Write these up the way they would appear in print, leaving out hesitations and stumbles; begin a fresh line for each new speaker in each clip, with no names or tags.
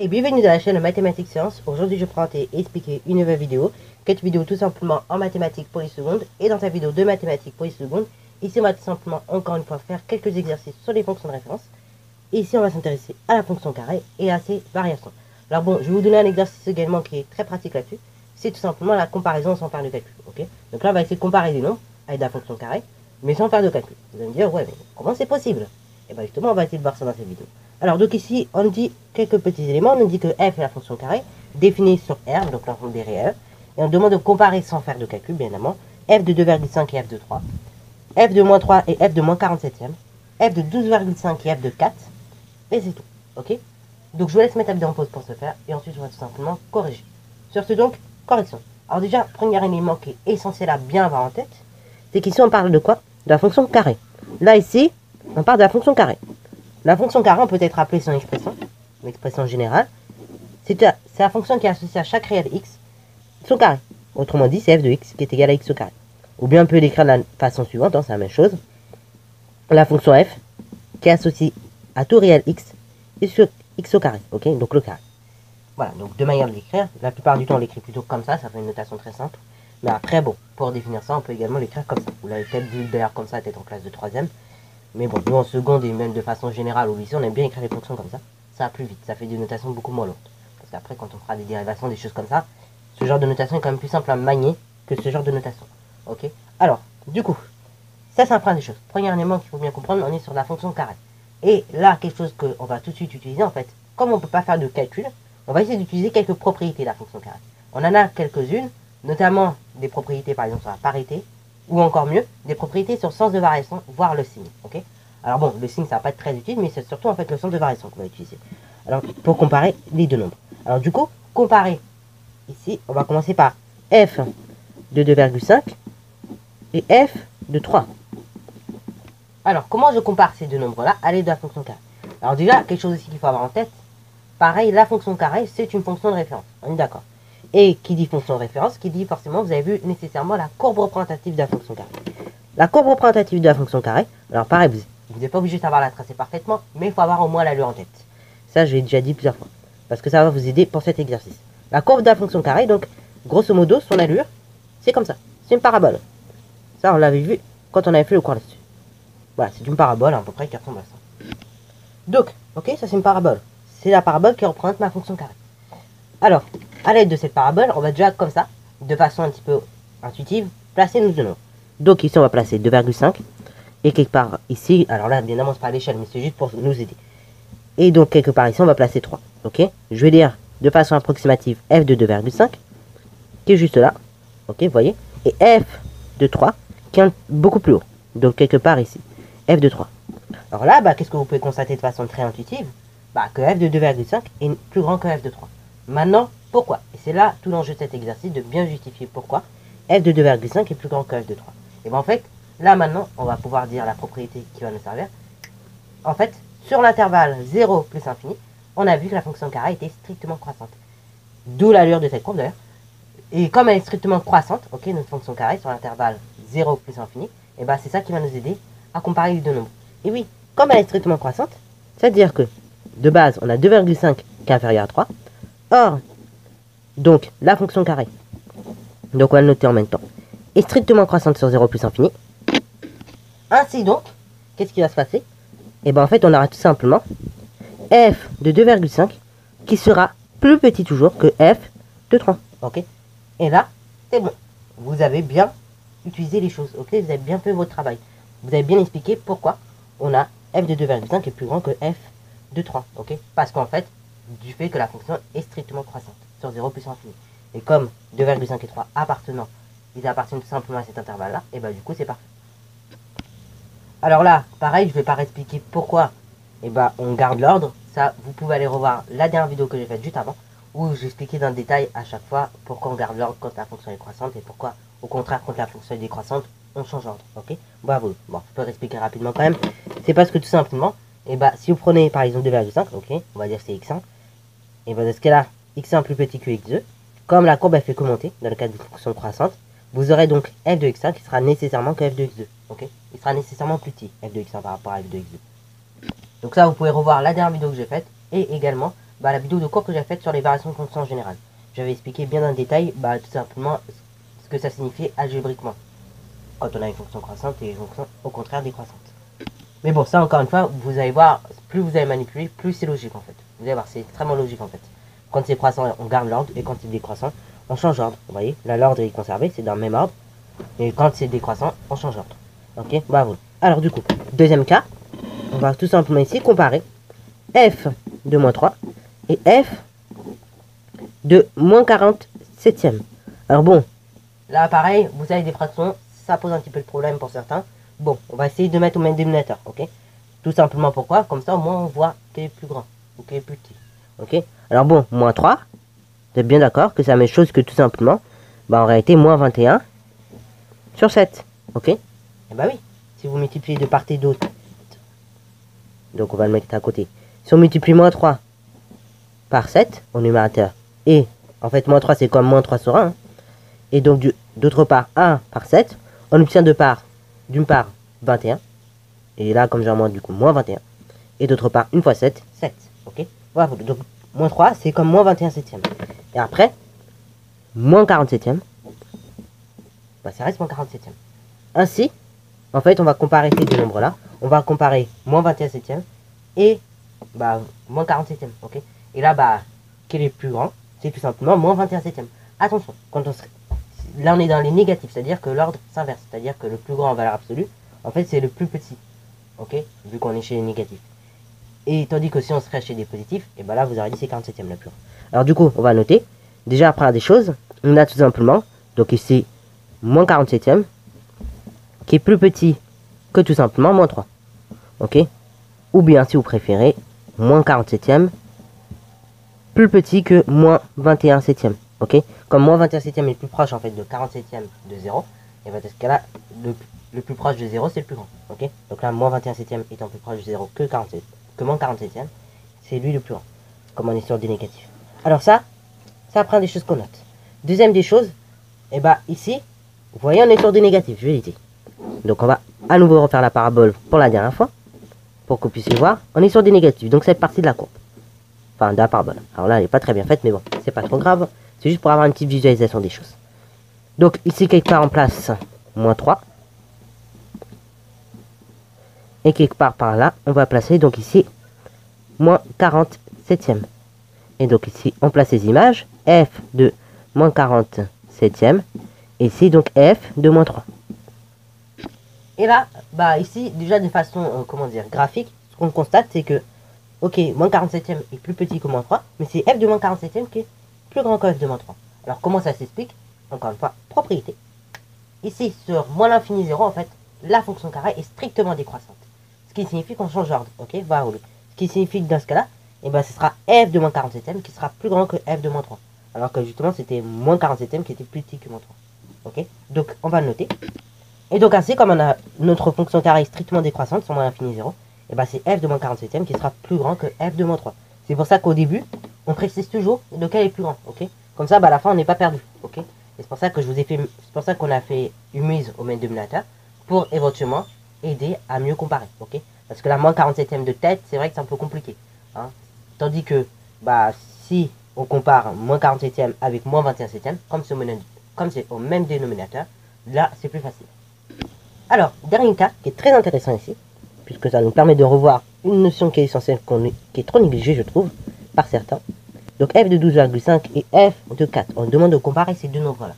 Et bienvenue dans la chaîne Mathématiques Sciences. Aujourd'hui, je prends et expliquer une nouvelle vidéo. Cette vidéo tout simplement en mathématiques pour les secondes. Et dans cette vidéo de mathématiques pour les secondes, ici on va tout simplement encore une fois faire quelques exercices sur les fonctions de référence. Et ici on va s'intéresser à la fonction carré et à ses variations. Alors bon, je vais vous donner un exercice également qui est très pratique là-dessus. C'est tout simplement la comparaison sans faire de calcul. Ok, donc là on va essayer de comparer des nombres avec la fonction carré, mais sans faire de calcul. Vous allez me dire, ouais, mais comment c'est possible? Et bien justement, on va essayer de voir ça dans cette vidéo. Alors donc ici, on dit quelques petits éléments. On nous dit que f est la fonction carré, définie sur R, donc l'ensemble des réels. Et on demande de comparer sans faire de calcul, bien évidemment, f de 2,5 et f de 3, f de moins 3 et f de moins 47e, f de 12,5 et f de 4, et c'est tout. Ok? Donc je vous laisse mettre la vidéo en pause pour ce faire, et ensuite je vais tout simplement corriger. Sur ce donc, correction. Alors déjà, premier élément qui est essentiel à bien avoir en tête, c'est qu'ici on parle de quoi? De la fonction carré. Là ici, on parle de la fonction carré. La fonction carré, on peut être appelée son expression, l'expression générale. C'est la fonction qui est associée à chaque réel x, son carré. Autrement dit, c'est f de x qui est égal à x au carré. Ou bien on peut l'écrire de la façon suivante, hein, c'est la même chose. La fonction f qui est associée à tout réel x et sur x au carré. Ok, donc le carré. Voilà, donc deux manières de l'écrire. La plupart du temps, on l'écrit plutôt comme ça fait une notation très simple. Mais après, bon, pour définir ça, on peut également l'écrire comme ça. Vous l'avez peut-être vu d'ailleurs comme ça, peut-être en classe de 3ème. Mais bon, nous en seconde et même de façon générale au lycée, on aime bien écrire les fonctions comme ça. Ça va plus vite, ça fait des notations beaucoup moins lourdes. Parce qu'après, quand on fera des dérivations, des choses comme ça, ce genre de notation est quand même plus simple à manier que ce genre de notation. Ok? Alors, du coup, ça c'est un premier des choses. Premier élément qu'il faut bien comprendre, on est sur la fonction carré. Et là, quelque chose qu'on va tout de suite utiliser, en fait, comme on ne peut pas faire de calcul, on va essayer d'utiliser quelques propriétés de la fonction carré. On en a quelques-unes, notamment des propriétés par exemple sur la parité, ou encore mieux, des propriétés sur le sens de variation, voire le signe. Ok? Alors bon, le signe ça va pas être très utile, mais c'est surtout en fait le sens de variation qu'on va utiliser. Alors pour comparer les deux nombres. Alors du coup, comparer, ici, on va commencer par f de 2,5 et f de 3. Alors comment je compare ces deux nombres-là à l'aide de la fonction carré? Alors déjà, quelque chose aussi qu'il faut avoir en tête, pareil, la fonction carré, c'est une fonction de référence. On est d'accord. Et qui dit fonction de référence, qui dit forcément, vous avez vu nécessairement la courbe représentative de la fonction carré. La courbe représentative de la fonction carré, alors pareil, vous n'êtes pas obligé de savoir la tracer parfaitement, mais il faut avoir au moins l'allure en tête. Ça, je l'ai déjà dit plusieurs fois, parce que ça va vous aider pour cet exercice. La courbe de la fonction carré, donc, grosso modo, son allure, c'est comme ça. C'est une parabole. Ça, on l'avait vu quand on avait fait le cours là-dessus. Voilà, c'est une parabole à peu près qui ressemble à ça. Donc, ok, ça c'est une parabole. C'est la parabole qui représente ma fonction carré. Alors, à l'aide de cette parabole, on va déjà comme ça, de façon un petit peu intuitive, placer nos deux nombres. Donc ici, on va placer 2,5. Et quelque part ici, alors là, bien évidemment, c'est pas à l'échelle, mais c'est juste pour nous aider. Et donc, quelque part ici, on va placer 3. Ok? Je vais lire de façon approximative f de 2,5, qui est juste là. Ok, vous voyez? Et f de 3, qui est beaucoup plus haut. Donc, quelque part ici, f de 3. Alors là, qu'est-ce que vous pouvez constater de façon très intuitive? Que f de 2,5 est plus grand que f de 3. Maintenant, pourquoi? Et c'est là tout l'enjeu de cet exercice, de bien justifier pourquoi f de 2,5 est plus grand que f de 3. Et bien en fait, là maintenant, on va pouvoir dire la propriété qui va nous servir. En fait, sur l'intervalle 0 plus infini, on a vu que la fonction carré était strictement croissante. D'où l'allure de cette courbe d'ailleurs. Et comme elle est strictement croissante, ok, notre fonction carré sur l'intervalle 0 plus infini, et c'est ça qui va nous aider à comparer les deux nombres. Et oui, comme elle est strictement croissante, c'est-à-dire que de base, on a 2,5 qui est inférieur à 3. Or, donc, la fonction carré, donc on va le noter en même temps, est strictement croissante sur 0 plus infini. Ainsi donc, qu'est-ce qui va se passer? Et en fait, on aura tout simplement f de 2,5 qui sera plus petit toujours que f de 3. Ok? Et là, c'est bon. Vous avez bien utilisé les choses. Ok? Vous avez bien fait votre travail. Vous avez bien expliqué pourquoi on a f de 2,5 qui est plus grand que f de 3. Ok? Parce qu'en fait, du fait que la fonction est strictement croissante sur 0 plus infini. Et comme 2,5 et 3 appartenant, ils appartiennent tout simplement à cet intervalle-là, et du coup, c'est parfait. Alors là, pareil, je ne vais pas expliquer pourquoi on garde l'ordre. Ça, vous pouvez aller revoir la dernière vidéo que j'ai faite juste avant, où j'expliquais dans le détail à chaque fois pourquoi on garde l'ordre quand la fonction est croissante et pourquoi, au contraire, quand la fonction est décroissante, on change l'ordre. Ok? Bravo. Bon, je peux réexpliquer rapidement quand même. C'est parce que tout simplement, si vous prenez par exemple 2,5, ok, on va dire c'est x1, et dans ce cas-là, x1 plus petit que x2, comme la courbe elle fait que monter, dans le cas d'une fonction croissante, vous aurez donc f de x1 qui sera nécessairement que f de x2. Ok? Il sera nécessairement plus petit, f de x1 par rapport à f de x2. Donc ça, vous pouvez revoir la dernière vidéo que j'ai faite, et également la vidéo de cours que j'ai faite sur les variations de fonctions en général. J'avais expliqué bien dans le détail, tout simplement, ce que ça signifiait algébriquement. Quand on a une fonction croissante et une fonction au contraire décroissante. Mais bon, ça encore une fois, vous allez voir, plus vous allez manipuler, plus c'est logique en fait. Vous allez voir, c'est extrêmement logique en fait. Quand c'est croissant, on garde l'ordre, et quand c'est décroissant, on change d'ordre. Vous voyez, là l'ordre est conservé, c'est dans le même ordre. Et quand c'est décroissant, on change d'ordre. Ok, bravo. Alors du coup, deuxième cas, on va tout simplement ici comparer f de moins 3 et f de moins 47e. Alors bon, là pareil, vous avez des fractions, ça pose un petit peu de problème pour certains. Bon, on va essayer de mettre au même dénominateur, ok? Tout simplement pourquoi? Comme ça au moins on voit quel est plus grand ou quel est plus petit. Ok? Alors bon, moins 3, vous êtes bien d'accord que c'est la même chose que tout simplement, en réalité moins 21 sur 7. Ok? Et bah oui, si vous multipliez de part et d'autre, donc on va le mettre à côté. Si on multiplie moins 3 par 7 au numérateur, et en fait moins 3 c'est comme moins 3 sur 1, et donc d'autre part 1 par 7, on obtient d'une part 21, et là comme j'ai un moins du coup moins 21, et d'autre part une fois 7, 7, ok? Voilà, donc moins 3 c'est comme moins 21 septième. Et après, moins 47e, ça reste moins 47e. Ainsi, en fait on va comparer ces deux nombres là, on va comparer moins 21 septième et moins 47e, ok? Et là, quel est le plus grand? C'est tout simplement moins 21 septième. Attention, là on est dans les négatifs, c'est-à-dire que l'ordre s'inverse, c'est-à-dire que le plus grand en valeur absolue, en fait c'est le plus petit, ok? Vu qu'on est chez les négatifs. Et tandis que si on serait chez des positifs, et là vous aurez dit c'est 47e le plus grand. Alors du coup, on va noter, déjà après des choses, on a tout simplement, donc ici, moins 47e, qui est plus petit que tout simplement moins 3, ok? Ou bien si vous préférez, moins 47e, plus petit que moins 21 septième, ok? Comme moins 21 septième est le plus proche en fait de 47e de 0, et dans ce cas là, le plus proche de 0 c'est le plus grand, ok? Donc là, moins 21 septième étant plus proche de 0 que moins 47e, c'est lui le plus grand, comme on est sur des négatifs. Alors ça apprend des choses qu'on note. Deuxième des choses, ici, vous voyez on est sur des négatifs, je vais l'été. Donc on va à nouveau refaire la parabole pour la dernière fois, pour que vous puissiez voir, on est sur des négatifs, donc cette partie de la courbe. Enfin, de la parabole. Alors là, elle n'est pas très bien faite, mais bon, c'est pas trop grave. C'est juste pour avoir une petite visualisation des choses. Donc, ici, quelque part en place, moins 3. Et quelque part par là, on va placer, donc ici, moins 47e. Et donc ici, on place les images. F de moins 47e. Et ici, donc, F de moins 3. Et là, ici, déjà de façon, graphique, ce qu'on constate, c'est que ok, moins 47e est plus petit que moins 3, mais c'est f de moins 47e qui est plus grand que f de moins 3. Alors comment ça s'explique? Encore une fois, propriété. Ici, sur moins l'infini 0, en fait, la fonction carré est strictement décroissante. Ce qui signifie qu'on change d'ordre, ok? Voilà. Ce qui signifie que dans ce cas-là, ce sera f de moins 47e qui sera plus grand que f de moins 3. Alors que justement, c'était moins 47e qui était plus petit que moins 3. Ok? Donc, on va le noter. Et donc ainsi, comme on a notre fonction carré strictement décroissante sur moins l'infini 0, c'est f de moins 47e qui sera plus grand que f de moins 3. C'est pour ça qu'au début, on précise toujours lequel est plus grand, ok? Comme ça, à la fin, on n'est pas perdu, ok? Et c'est pour ça que c'est pour ça qu'on a fait une mise au même dénominateur, pour éventuellement aider à mieux comparer, ok? Parce que la moins 47e de tête, c'est vrai que c'est un peu compliqué, hein? Tandis que, si on compare moins 47e avec moins 21e, comme c'est au même dénominateur, là, c'est plus facile. Alors, dernier cas, qui est très intéressant ici, puisque ça nous permet de revoir une notion qui est essentielle, qui est trop négligée, je trouve, par certains. Donc f de 12,5 et f de 4. On demande de comparer ces deux nombres-là.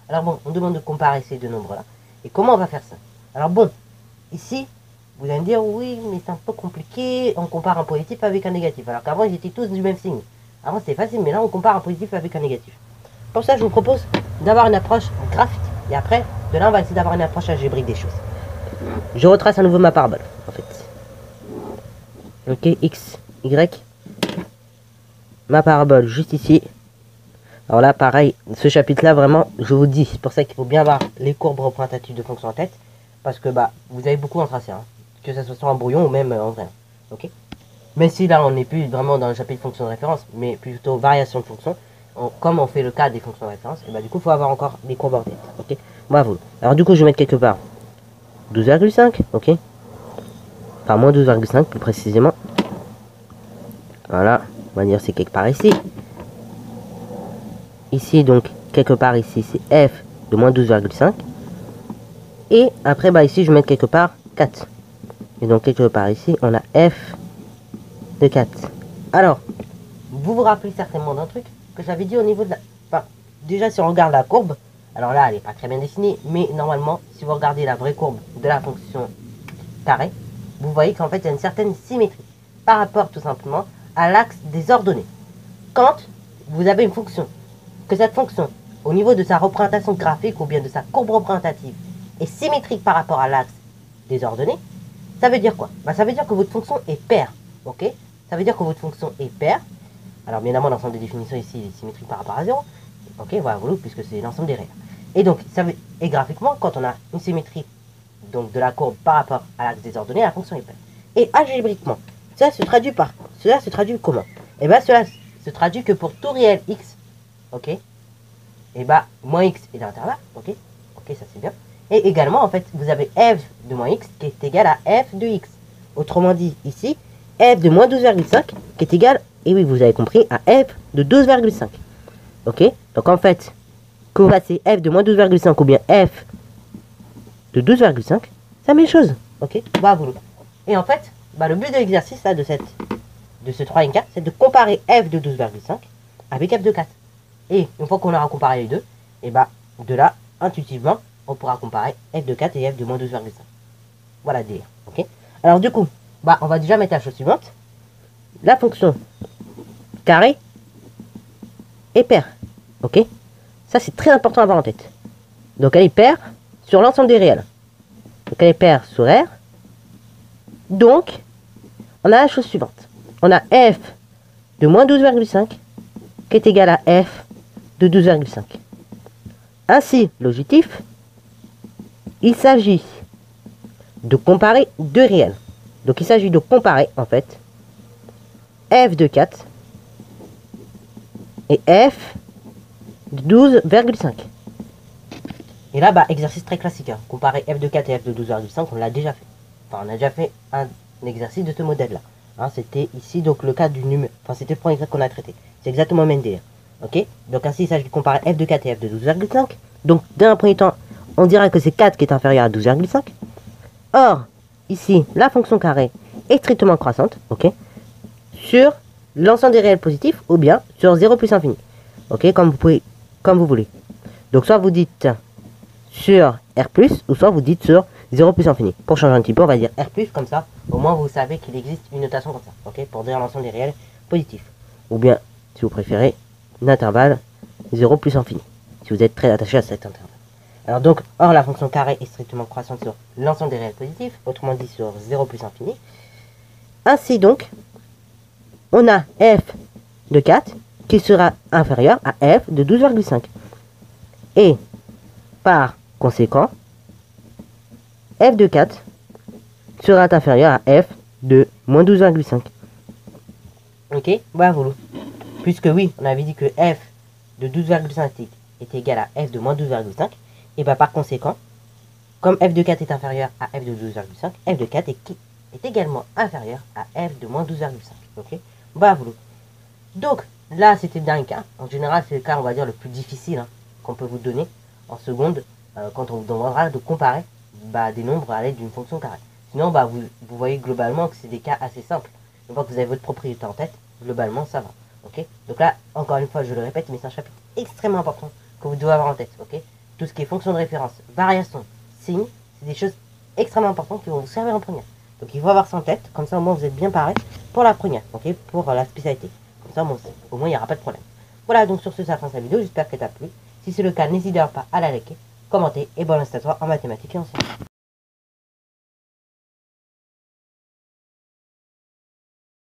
Alors bon, on demande de comparer ces deux nombres-là. Et comment on va faire ça? Alors bon, ici, vous allez me dire, oui, mais c'est un peu compliqué, on compare un positif avec un négatif. Alors qu'avant, ils étaient tous du même signe. Avant, c'était facile, mais là, on compare un positif avec un négatif. Pour ça, je vous propose d'avoir une approche graphique. Et après, de là, on va essayer d'avoir une approche algébrique des choses. Je retrace à nouveau ma parabole, en fait. Ok, x, y. Ma parabole, juste ici. Alors là, pareil, ce chapitre-là, vraiment, je vous dis, c'est pour ça qu'il faut bien avoir les courbes représentatives de fonctions en tête. Parce que, vous avez beaucoup en tracé, hein, que ce soit sur un brouillon ou même en vrai. Ok. Même si là, on n'est plus vraiment dans le chapitre fonctions de référence, mais plutôt variation de fonctions. Comme on fait le cas des fonctions de référence, et du coup, il faut avoir encore les courbes en tête. Ok. Bravo. Alors du coup, je vais mettre quelque part 12,5, ok. Enfin, moins 12,5 plus précisément. Voilà, On va dire c'est quelque part ici. Ici, donc, quelque part ici, c'est f de moins 12,5. Et après, bah ici, je vais mettre quelque part 4. Et donc, quelque part ici, on a f de 4. Alors, vous vous rappelez certainement d'un truc que j'avais dit au niveau de la... Enfin, déjà, si on regarde la courbe, alors là, elle n'est pas très bien dessinée, mais normalement, si vous regardez la vraie courbe de la fonction carré, vous voyez qu'en fait, il y a une certaine symétrie par rapport tout simplement à l'axe des ordonnées. Quand vous avez une fonction, que cette fonction, au niveau de sa représentation graphique ou bien de sa courbe représentative, est symétrique par rapport à l'axe des ordonnées, ça veut dire quoi? Bah, ça veut dire que votre fonction est paire, ok? Ça veut dire que votre fonction est paire. Alors, bien évidemment, l'ensemble des définitions ici est symétrique par rapport à 0. Ok, voilà, puisque c'est l'ensemble des réels. Et donc, et graphiquement, quand on a une symétrie donc de la courbe par rapport à l'axe des ordonnées, la fonction est paire. Et algébriquement, cela se traduit comment? Et bien, cela se traduit que pour tout réel x, ok, et bah, moins x est l'intervalle, ok, ça c'est bien. Et également, en fait, vous avez f de moins x qui est égal à f de x. Autrement dit, ici, f de moins 12,5 qui est égal, et oui, vous avez compris, à f de 12,5. Ok, donc en fait, que vous passez f de moins 12,5 ou bien f de 12,5, c'est la même chose. Ok, bah vous. Et en fait, bah, le but de l'exercice de ce 3 n 4, c'est de comparer f de 12,5 avec f de 4. Et une fois qu'on aura comparé les deux, et bah de là, intuitivement, on pourra comparer f de 4 et f de moins 12,5. Voilà le délire. Ok. Alors du coup, bah on va déjà mettre la chose suivante. La fonction carré est paire. Ok. Ça c'est très important à avoir en tête. Donc elle est paire sur l'ensemble des réels. Donc elle est paire sur R. Donc, on a la chose suivante. On a f de moins 12,5 qui est égal à f de 12,5. Ainsi, l'objectif, il s'agit de comparer deux réels. Donc il s'agit de comparer en fait f de 4 et f de 12,5. Et là, bah, exercice très classique. Hein. Comparer f de 4 et f de 12,5, on l'a déjà fait. Enfin, on a déjà fait un exercice de ce modèle-là. Hein, c'était ici donc le cas du numéro. Enfin, c'était le point exact qu'on a traité. C'est exactement le même délire. Ok. Donc ainsi, il s'agit de comparer f de 4 et f de 12,5. Donc, dans un premier temps, on dirait que c'est 4 qui est inférieur à 12,5. Or, ici, la fonction carré est strictement croissante. Ok. Sur l'ensemble des réels positifs ou bien sur 0 plus infini. Ok. Comme vous voulez. Donc, soit vous dites sur R+, ou soit vous dites sur 0 plus infini. Pour changer un petit peu, on va dire R+, comme ça, au moins vous savez qu'il existe une notation comme ça, ok, pour dire l'ensemble des réels positifs. Ou bien, si vous préférez, un intervalle 0 plus infini, si vous êtes très attaché à cet intervalle. Alors donc, or la fonction carré est strictement croissante sur l'ensemble des réels positifs, autrement dit sur 0 plus infini. Ainsi donc, on a f de 4 qui sera inférieur à f de 12,5. Et, par conséquent, f de 4 sera inférieur à f de moins 12,5. Ok, bah voilà. Puisque oui, on avait dit que f de 12,5 est égal à f de moins 12,5, et bah par conséquent, comme f de 4 est inférieur à f de 12,5, f de 4 est également inférieur à f de moins 12,5. Ok, bah voilà. Donc là, c'était le dernier cas. En général, c'est le cas, on va dire, le plus difficile hein, qu'on peut vous donner en seconde, quand on vous demandera de comparer des nombres à l'aide d'une fonction carrée. Sinon, vous voyez globalement que c'est des cas assez simples. Une fois que vous avez votre propriété en tête, globalement, ça va. Ok. Donc là, encore une fois, je le répète, mais c'est un chapitre extrêmement important que vous devez avoir en tête. Ok. Tout ce qui est fonction de référence, variation, signe, c'est des choses extrêmement importantes qui vont vous servir en première. Donc il faut avoir ça en tête, comme ça au moins vous êtes bien paré pour la première, ok, pour la spécialité. Comme ça au moins il n'y aura pas de problème. Voilà, donc sur ce, ça fin cette vidéo, j'espère qu'elle t'a plu. Si c'est le cas, n'hésitez pas à la liker, commenter et bonne reste à toi en mathématiques et en sciences.